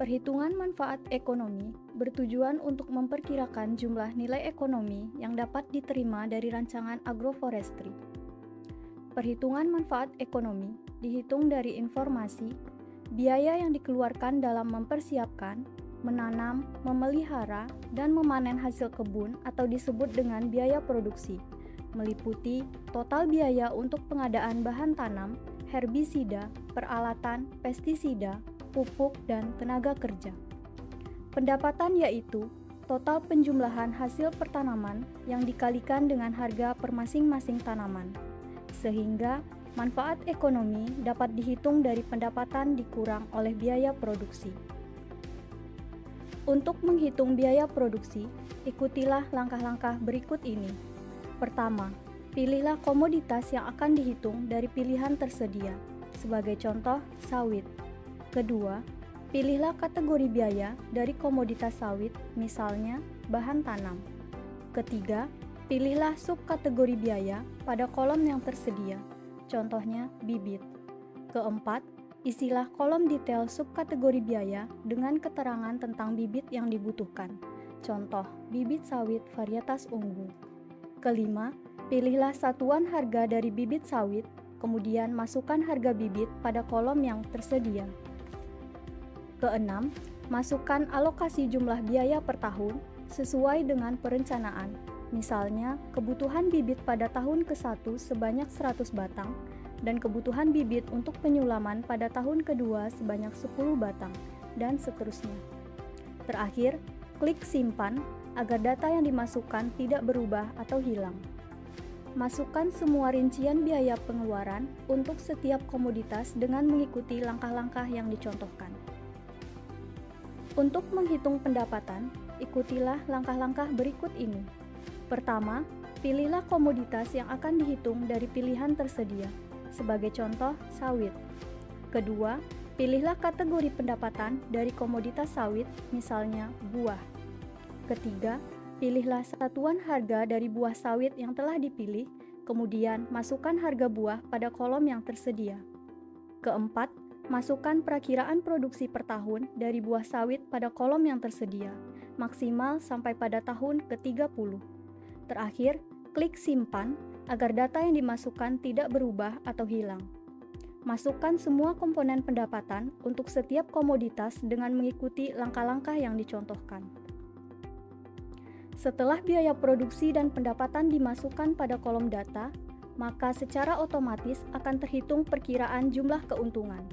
Perhitungan manfaat ekonomi bertujuan untuk memperkirakan jumlah nilai ekonomi yang dapat diterima dari rancangan agroforestry. Perhitungan manfaat ekonomi dihitung dari informasi, biaya yang dikeluarkan dalam mempersiapkan, menanam, memelihara, dan memanen hasil kebun atau disebut dengan biaya produksi, meliputi total biaya untuk pengadaan bahan tanam, herbisida, peralatan, pestisida, pupuk, dan tenaga kerja. Pendapatan yaitu total penjumlahan hasil pertanaman yang dikalikan dengan harga per masing-masing tanaman, sehingga manfaat ekonomi dapat dihitung dari pendapatan dikurang oleh biaya produksi. Untuk menghitung biaya produksi, ikutilah langkah-langkah berikut ini. Pertama, pilihlah komoditas yang akan dihitung dari pilihan tersedia, sebagai contoh sawit. Kedua, pilihlah kategori biaya dari komoditas sawit, misalnya bahan tanam. Ketiga, pilihlah subkategori biaya pada kolom yang tersedia, contohnya bibit. Keempat, isilah kolom detail subkategori biaya dengan keterangan tentang bibit yang dibutuhkan, contoh bibit sawit varietas unggul. Kelima, pilihlah satuan harga dari bibit sawit, kemudian masukkan harga bibit pada kolom yang tersedia. Keenam, masukkan alokasi jumlah biaya per tahun sesuai dengan perencanaan. Misalnya, kebutuhan bibit pada tahun ke-1 sebanyak 100 batang dan kebutuhan bibit untuk penyulaman pada tahun kedua sebanyak 10 batang, dan seterusnya. Terakhir, klik simpan agar data yang dimasukkan tidak berubah atau hilang. Masukkan semua rincian biaya pengeluaran untuk setiap komoditas dengan mengikuti langkah-langkah yang dicontohkan. Untuk menghitung pendapatan, ikutilah langkah-langkah berikut ini. Pertama, pilihlah komoditas yang akan dihitung dari pilihan tersedia, sebagai contoh sawit. Kedua, pilihlah kategori pendapatan dari komoditas sawit, misalnya buah. Ketiga, pilihlah satuan harga dari buah sawit yang telah dipilih, kemudian masukkan harga buah pada kolom yang tersedia. Keempat, masukkan perakiraan produksi per tahun dari buah sawit pada kolom yang tersedia, maksimal sampai pada tahun ke-30. Terakhir, klik simpan agar data yang dimasukkan tidak berubah atau hilang. Masukkan semua komponen pendapatan untuk setiap komoditas dengan mengikuti langkah-langkah yang dicontohkan. Setelah biaya produksi dan pendapatan dimasukkan pada kolom data, maka secara otomatis akan terhitung perkiraan jumlah keuntungan.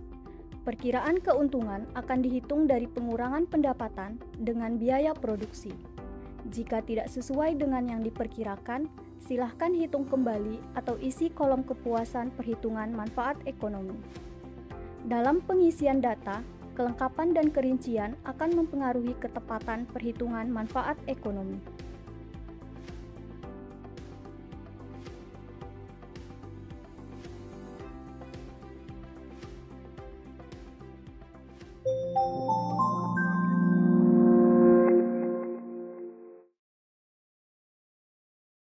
Perkiraan keuntungan akan dihitung dari pengurangan pendapatan dengan biaya produksi. Jika tidak sesuai dengan yang diperkirakan, silahkan hitung kembali atau isi kolom kepuasan perhitungan manfaat ekonomi. Dalam pengisian data, kelengkapan dan kerincian akan mempengaruhi ketepatan perhitungan manfaat ekonomi.